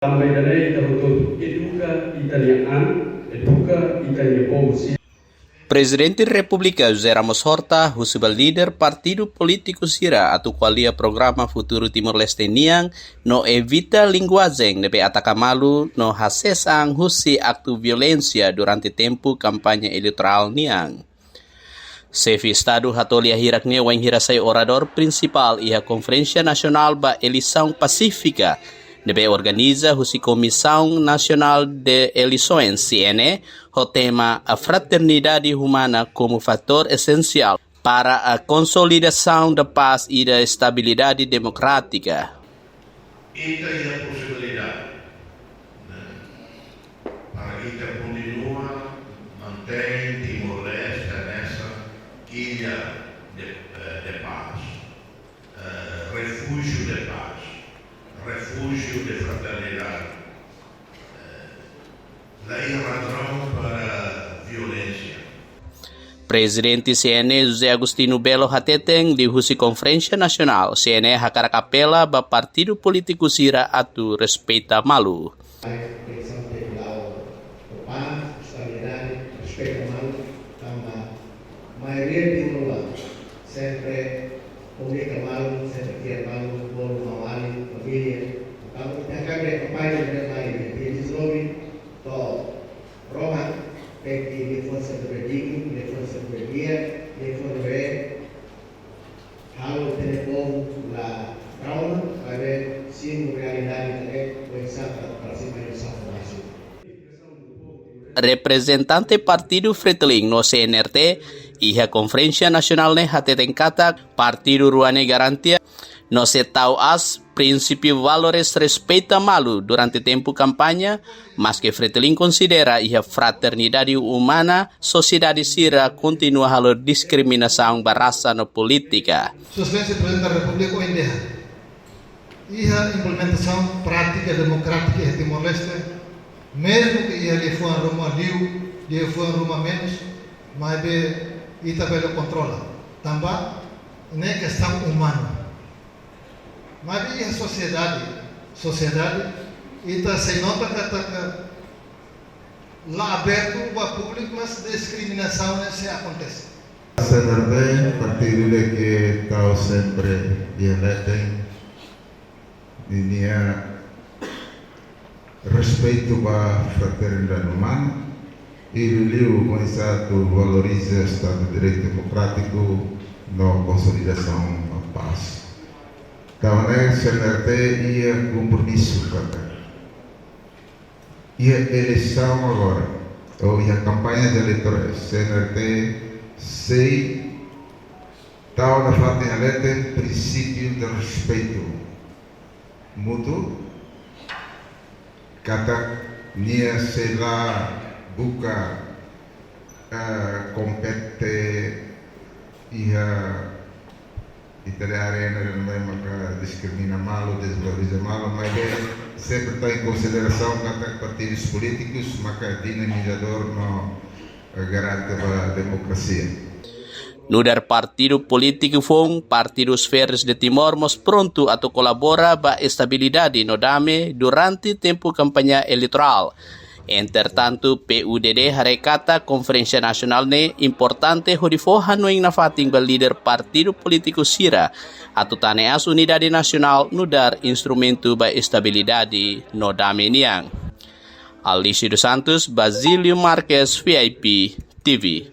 Também darei tahutul educa italiana, educa italiana. Presidente República José Ramos Horta, o líder partido político Sira atau qualia programa Futuro Timor-Leste niang no evita linguagem nebe atacamalu no hasesang husi aktu violência durante tempo kampanye eleitoral niang. Chefe Estado hatolia hiraknya wain hirasai orador principal iha Conferência Nacional ba Eleição Pacífica nebe organiza husi Comissão Nacional de Eleições CNE o tema a fraternidade humana como fator essencial para a consolidação da paz e da estabilidade democrática. Esta é a possibilidade, né? Para que continua mantém Timor-Leste nessa ilha de paz, refúgio de paz, refúgio de fraternidade. Daí a razão para a violência. Presidente CNE José Agostinho Belo Hateteng di husi Conferência Nacional CNE Hakarakapela ba partido político Sira atu respeita malu. Sempre comunica malu, sempre quer malu, bolo mawali, família. Kamu akan berkampanye dengan lain. Jadi zombie to rohan, baik di defensa berdiri, defensa berdia, defensa ber, hal telepon la trauma, pada sim realidade terek, wisata parsipan informasi. Representante Partido Fretilin no CNRT iha Conferência Nacional ne hateteng kata Partido Ruane Garantia no se tau as princípio valores respeita malu durante tempo campanha, mas que Fretilin considera iha fraternidade humana, sociedade Sira continua halo diskriminação barasa no política. Sugerencia Presidente da República ONDH. Iha implementação prática democrática em Timor-Leste, mesmo que ia lhe for rumo liu, lhe for rumo menos, mas Itabelo controla. Também nem questão humana. Mas a sociedade, ita se nota que lá aberto para público, mas discriminação não se acontece. CNRT, partido que está sempre dialetem, tinha respeito para a fraternidade humana e o começado valoriza o Estado de Direito Democrático na consolidação da paz. Então, a CNRT ia compromisso e a eleição agora, ou a campanha de eleitorais, CNRT sei tal na frente elete princípio de respeito mútuo, kata nia sei lá buka compete iha italiana maka discrimina malo, desvaloriza malo, mas sempre está em consideração que partidos políticos, maka dinamizador no garante a democracia. No dar partido político fong, partidos verdes de Timor mos pronto atau colabora ba estabilidade no dame durante tempo campanha eleitoral. Entretanto, PUDD harekata Conferência Nacional ne importante hodifohan noing nafating ba líder partido político Sira atau taneas Unidade Nacional no dar instrumento ba estabilidade no dame niang. Alicia dos Santos, Basílio Marques, VIP TV.